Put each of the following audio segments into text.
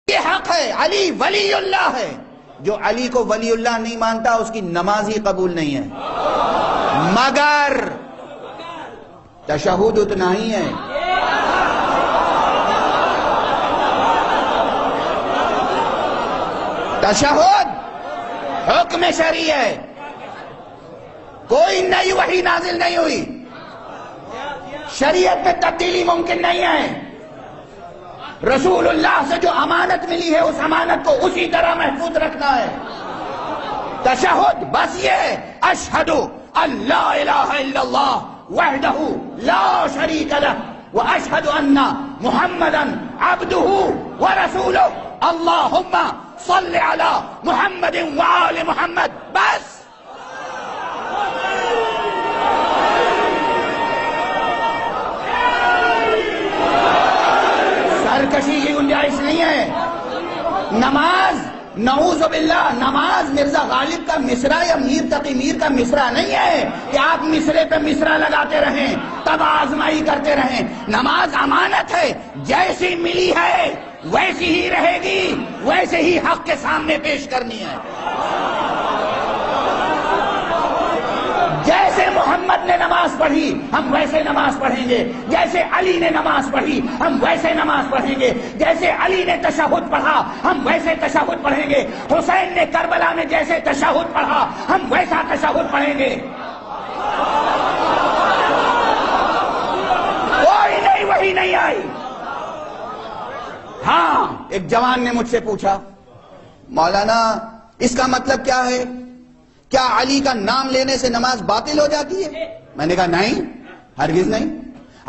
یہ حق ہے، علی ولی اللہ ہے. جو علی کو ولی اللہ نہیں مانتا اس کی نماز ہی قبول نہیں ہے. مگر تشہد اتنا ہی ہے. تشہد حکم شرعی ہے، کوئی نئی وحی نازل نہیں ہوئی، شریعت میں تبدیلی ممکن نہیں ہے. رسول اللہ سے جو امانت ملی ہے اس امانت کو اسی طرح محفوظ رکھنا ہے. تشہد بس یہ ہے، اشہد ان لا الہ الا اللہ وحدہ لا شریک لہ واشہد ان محمدا عبدہ ورسولہ اللہم صل علی محمد وآل محمد. بس سرکشی کی گنجائش نہیں ہے. نماز نعوذ باللہ نماز مرزا غالب کا مصرع یا میر تقی میر کا مصرع نہیں ہے کہ آپ مصرے پہ مصرع لگاتے رہیں تب آزمائی کرتے رہیں. نماز امانت ہے، جیسی ملی ہے ویسی ہی رہے گی، ویسے ہی حق کے سامنے پیش کرنی ہے. جیسے محمد نے نماز پڑھی ہم ویسے نماز پڑھیں گے، جیسے علی نے نماز پڑھی ہم ویسے نماز پڑھیں گے، جیسے علی نے تشہد پڑھا ہم ویسے تشہد پڑھیں گے، حسین نے کربلا میں جیسے تشہد پڑھا ہم ویسا تشہد پڑھیں گے. کوئی نئی وحی نہیں آئی. ہاں ایک جوان نے مجھ سے پوچھا مولانا اس کا مطلب کیا ہے، کیا علی کا نام لینے سے نماز باطل ہو جاتی ہے؟ میں نے کہا نہیں، ہرگز نہیں.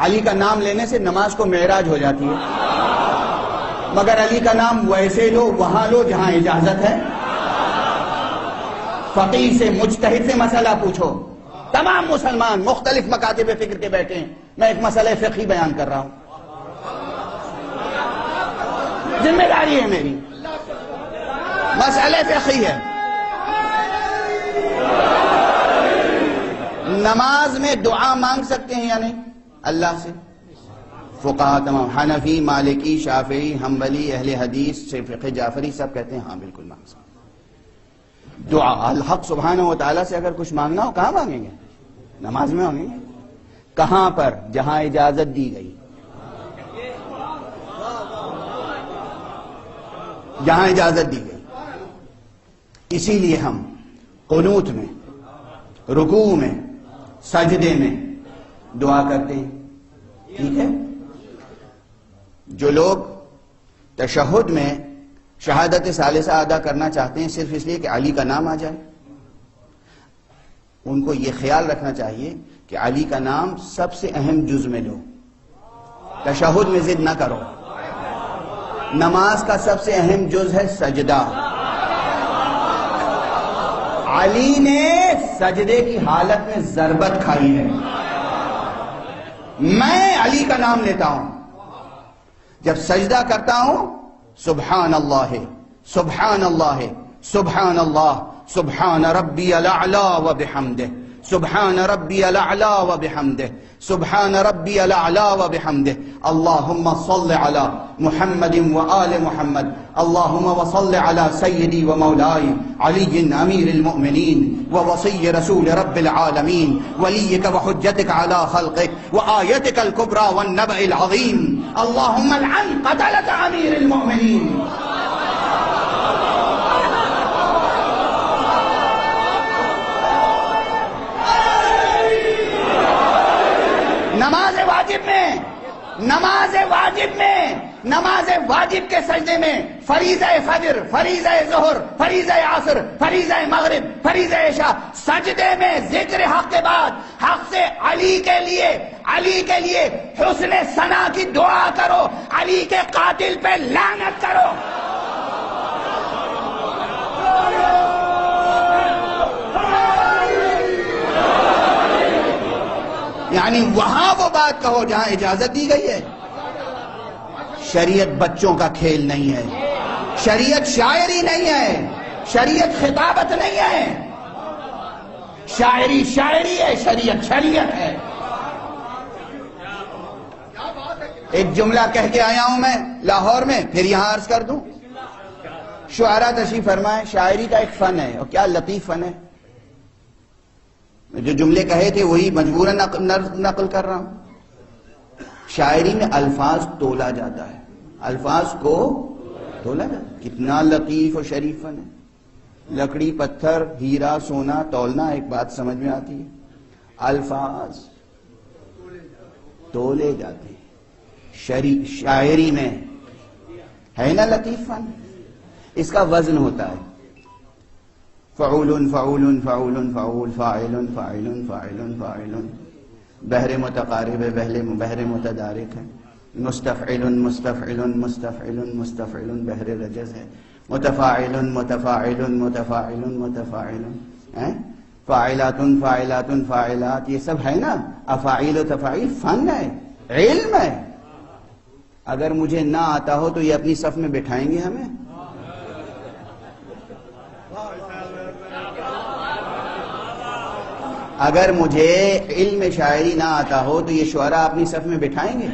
علی کا نام لینے سے نماز کو معراج ہو جاتی ہے، مگر علی کا نام ویسے لو وہاں لو جہاں اجازت ہے. فقیہ سے مجتہد سے مسئلہ پوچھو. تمام مسلمان مختلف مکاتب فکر کے بیٹھے ہیں، میں ایک مسئلہ فقہی بیان کر رہا ہوں، ذمہ داری ہے میری. مسئلہ فقہی ہے. نماز میں دعا مانگ سکتے ہیں یا نہیں اللہ سے؟ فقہاء تمام حنفی مالکی شافعی حنبلی اہل حدیث سے فقہ جعفری سب کہتے ہیں ہاں بالکل مانگ سکتے ہیں. دعا الحق سبحانہ و تعالیٰ سے اگر کچھ مانگنا ہو کہاں مانگیں گے؟ نماز میں مانگیں گے. کہاں پر؟ جہاں اجازت دی گئی. جہاں اجازت دی گئی. اسی لیے ہم قنوت میں، رکوع میں، سجدے میں دعا کرتے ہیں. ٹھیک ہے؟ جو لوگ تشہد میں شہادت ثالثہ ادا کرنا چاہتے ہیں صرف اس لیے کہ علی کا نام آ جائے، ان کو یہ خیال رکھنا چاہیے کہ علی کا نام سب سے اہم جز میں لو. تشہد میں ضد نہ کرو. نماز کا سب سے اہم جز ہے سجدہ. علی نے سجدے کی حالت میں ضربت کھائی ہے. میں علی کا نام لیتا ہوں، جب سجدہ کرتا ہوں سبحان اللہ سبحان اللہ سبحان اللہ سبحان ربی الاعلی و بحمدہ سبحان ربی الاعلی و بحمدہ سبحان ربی الاعلی و بحمدہ اللہم صل علی محمد و آل محمد اللہم وصل علی سیدی و مولائی علی امیر المؤمنین و وصی رسول رب العالمین ولیک و حجتک علی خلقک و آیتک الکبری والنبأ العظیم اللہم العن قتلت امیر المؤمنین. نماز واجب کے سجدے میں فریضہ فجر، فریضہ ظہر، فریضہ عصر، فریضہ مغرب، فریضہ عشاء، سجدے میں ذکر حق کے بعد حق سے علی کے لیے حسن ثنا کی دعا کرو، علی کے قاتل پہ لعنت کرو. یعنی وہاں وہ بات کہو جہاں اجازت دی گئی ہے. شریعت بچوں کا کھیل نہیں ہے، شریعت شاعری نہیں ہے، شریعت خطابت نہیں ہے. شاعری ہے، شریعت ہے. ایک جملہ کہہ کے آیا ہوں میں لاہور میں، پھر یہاں عرض کر دوں. شعراء تشریف فرمائیں. شاعری کا ایک فن ہے، اور کیا لطیف فن ہے. جو جملے کہے تھے وہی مجبوراً نقل کر رہا ہوں. شاعری میں الفاظ تولا جاتا ہے، الفاظ کو تولا جاتا ہے. کتنا لطیف و شریف فن ہے. لکڑی، پتھر، ہیرا، سونا تولنا ایک بات سمجھ میں آتی ہے، الفاظ تولے جاتے ہیں. شاعری میں ہے نا لطیف فن. اس کا وزن ہوتا ہے، فعول فعول فعول فعول فاعل فاعل فاعل فاعل. بحر متقارب ہے، بحر متدارک ہے. مستفعل مستفعل مستفعل مستفعل بحر رجز ہے. متفاعل متفاعل متفاعل متفاعل، فاعلات فاعلات فاعلات. یہ سب ہے نا افاعیل و تفاعیل. فن ہے، علم ہے. اگر مجھے نہ آتا ہو تو یہ اپنی صف میں بٹھائیں گے ہمیں؟ اگر مجھے علم شاعری نہ آتا ہو تو یہ شعراء اپنی صف میں بٹھائیں گے؟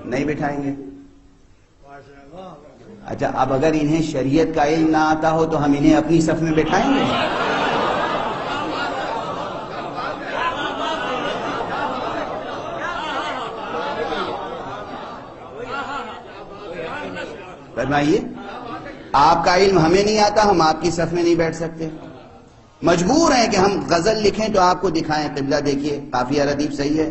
نہیں بٹھائیں گے. اچھا، اب اگر انہیں شریعت کا علم نہ آتا ہو تو ہم انہیں اپنی صف میں بٹھائیں گے؟ فرمائیے، آپ کا علم ہمیں نہیں آتا، ہم آپ کی صف میں نہیں بیٹھ سکتے. مجبور ہیں کہ ہم غزل لکھیں تو آپ کو دکھائیں. قبلہ دیکھیے، قافیہ ردیف صحیح ہے،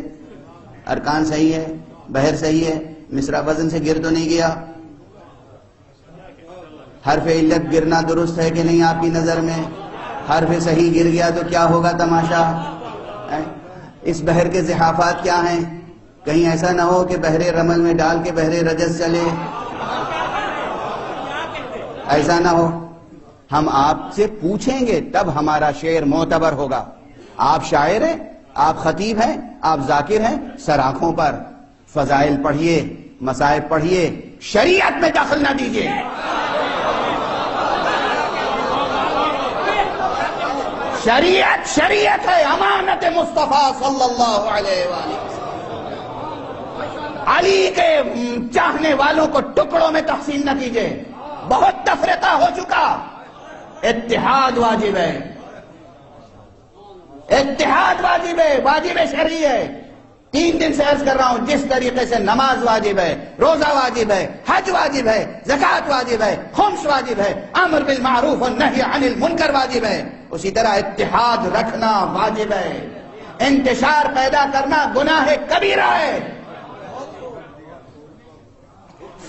ارکان صحیح ہے، بحر صحیح ہے، مصرع وزن سے گر تو نہیں گیا، حرف علت گرنا درست ہے کہ نہیں آپ کی نظر میں؟ حرف صحیح گر گیا تو کیا ہوگا تماشا؟ اس بحر کے زحافات کیا ہیں؟ کہیں ایسا نہ ہو کہ بحر رمل میں ڈال کے بحر رجز چلے، ایسا نہ ہو. ہم آپ سے پوچھیں گے تب ہمارا شعر معتبر ہوگا. آپ شاعر ہیں، آپ خطیب ہیں، آپ ذاکر ہیں، سر آنکھوں پر فضائل پڑھیے، مصائب پڑھیے، شریعت میں دخل نہ دیجیے. شریعت شریعت ہے، امانت مصطفیٰ صلی اللہ علیہ وآلہ وسلم. علی کے چاہنے والوں کو ٹکڑوں میں تقسیم نہ کیجیے، بہت تفرقہ ہو چکا. اتحاد واجب ہے، اتحاد واجب ہے، واجب شرعی ہے. 3 دن سے عرض کر رہا ہوں، جس طریقے سے نماز واجب ہے، روزہ واجب ہے، حج واجب ہے، زکوٰۃ واجب ہے، خمس واجب ہے، امر بالمعروف والنہی عن المنکر واجب ہے، اسی طرح اتحاد رکھنا واجب ہے. انتشار پیدا کرنا گناہ کبیرہ ہے.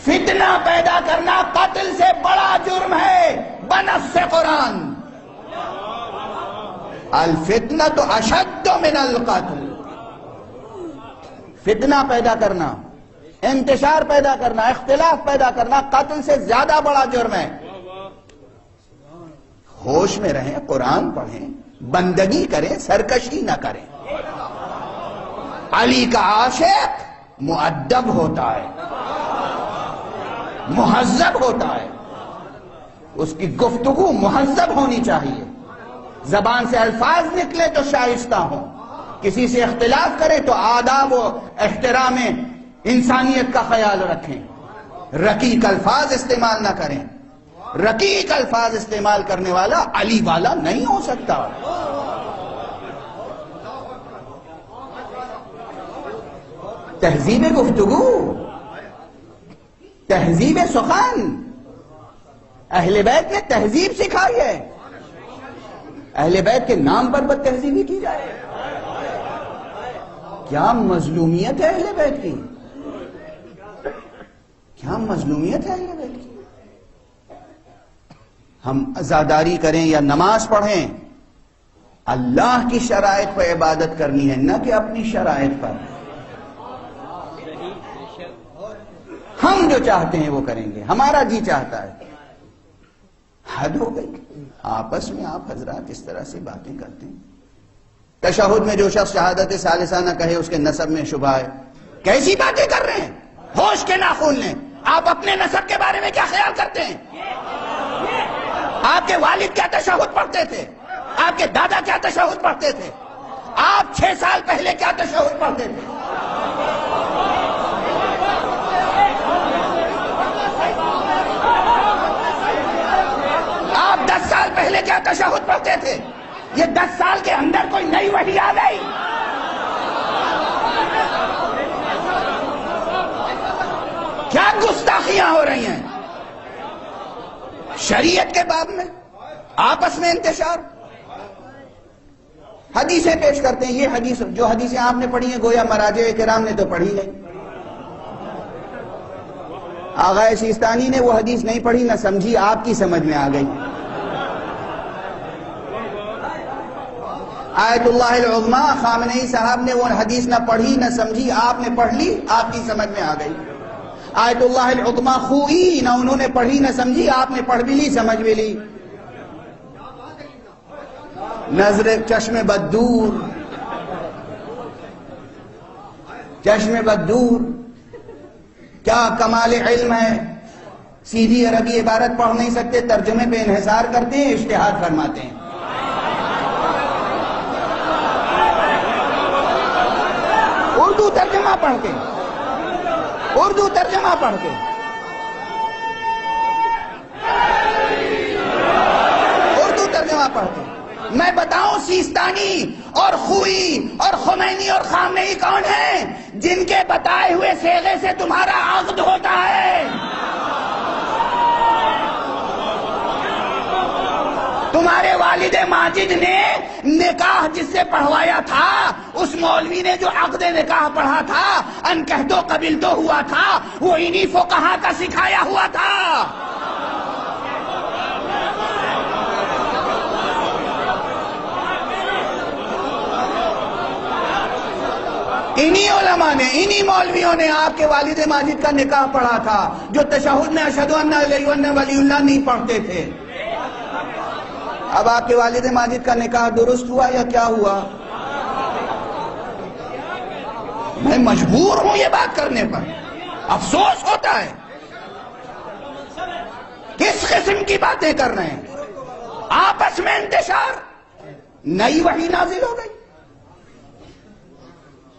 فتنہ پیدا کرنا قتل سے بڑا جرم ہے بنص قرآن. الفتنۃ اشد من القتل. فتنہ پیدا کرنا، انتشار پیدا کرنا، اختلاف پیدا کرنا قتل سے زیادہ بڑا جرم ہے. ہوش میں رہیں، قرآن پڑھیں، بندگی کریں، سرکشی نہ کریں. علی کا عاشق مؤدب ہوتا ہے، مہذب ہوتا ہے، اس کی گفتگو مہذب ہونی چاہیے. زبان سے الفاظ نکلے تو شائستہ ہوں، کسی سے اختلاف کرے تو آداب و احترام انسانیت کا خیال رکھیں. رقیق الفاظ استعمال نہ کریں. رقیق الفاظ استعمال کرنے والا علی والا نہیں ہو سکتا. تہذیب گفتگو، تہذیب سخن، اہل بیت نے تہذیب سکھائی ہے. اہل بیت کے نام پر بد تہذیبی کی جائے، کیا مظلومیت ہے اہل بیت کی، کیا مظلومیت ہے اہل بیت کی. ہم عزاداری کریں یا نماز پڑھیں، اللہ کی شرائط پر عبادت کرنی ہے، نہ کہ اپنی شرائط پر. ہم جو چاہتے ہیں وہ کریں گے، ہمارا جی چاہتا ہے. حد ہو گئی. آپس میں آپ حضرات اس طرح سے باتیں کرتے ہیں. تشہد میں جو شخص شہادت ثالثہ نہ کہے اس کے نسب میں شبہ ہے. کیسی باتیں کر رہے ہیں؟ ہوش کے ناخن لیں. آپ اپنے نسب کے بارے میں کیا خیال کرتے ہیں؟ آپ کے والد کیا تشہد پڑھتے تھے؟ آپ کے دادا کیا تشہد پڑھتے تھے؟ آپ 6 سال پہلے کیا تشہد پڑھتے تھے؟ پہلے کیا تشہد پڑھتے تھے؟ یہ 10 سال کے اندر کوئی نئی وحی آ گئی؟ کیا گستاخیاں ہو رہی ہیں شریعت کے باب میں؟ آپس میں انتشار، حدیثیں پیش کرتے ہیں. یہ حدیث، جو حدیثیں آپ نے پڑھی ہیں گویا مراجع کرام نے تو پڑھی نہیں. آغا سیستانی نے وہ حدیث نہیں پڑھی، نہ سمجھی، آپ کی سمجھ میں آ گئی. آیت اللہ العظمی خامنئی صاحب نے وہ حدیث نہ پڑھی نہ سمجھی، آپ نے پڑھ لی، آپ کی سمجھ میں آ گئی. آیت اللہ العظمی خوئی، نہ انہوں نے پڑھی نہ سمجھی، آپ نے پڑھ بھی لی، سمجھ بھی لی. نظر چشم بددور، چشم بددور، کیا کمال علم ہے. سیدھی عربی عبارت پڑھ نہیں سکتے، ترجمے پہ انحصار کرتے ہیں، اجتہاد فرماتے ہیں. اردو ترجمہ پڑھ کے، اردو ترجمہ پڑھ کے، اردو ترجمہ پڑھ کے میں بتاؤں سیستانی اور خوئی اور خمینی اور خامنئی کون ہیں جن کے بتائے ہوئے صیغے سے تمہارا عقد ہوتا ہے؟ تمہارے والد ماجد نے نکاح جس سے پڑھوایا تھا، اس مولوی نے جو عقد نکاح پڑھا تھا، ان کہہ تو قبل تو ہوا تھا، وہ انہی فقہا کا سکھایا ہوا تھا. انہی علماء نے، انہی مولویوں نے آپ کے والد ماجد کا نکاح پڑھا تھا جو تشہد میں اشہد ان لا الہ الا اللہ ولی اللہ نہیں پڑھتے تھے. اب آپ کے والد ماجد کا نکاح درست ہوا یا کیا ہوا؟ میں مجبور ہوں یہ بات کرنے پر، افسوس ہوتا ہے. کس قسم کی باتیں کر رہے ہیں؟ آپس میں انتشار. نئی وحی نازل ہو گئی،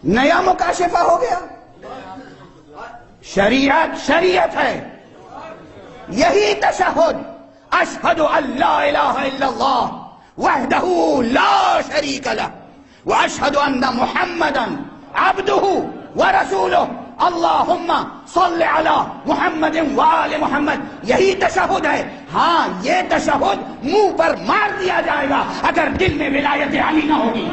نیا مکاشفہ ہو گیا. شریعت ہے. یہی تشہد، اشہد ان لا الہ الا اللہ وحدہ لا شریک لہ واشہد ان محمدا عبدہ ورسولہ اللہم صل علی محمد وآل محمد. یہی تشہد ہے. ہاں، یہ تشہد منہ پر مار دیا جائے گا اگر دل میں ولایت علی نہ ہوگی.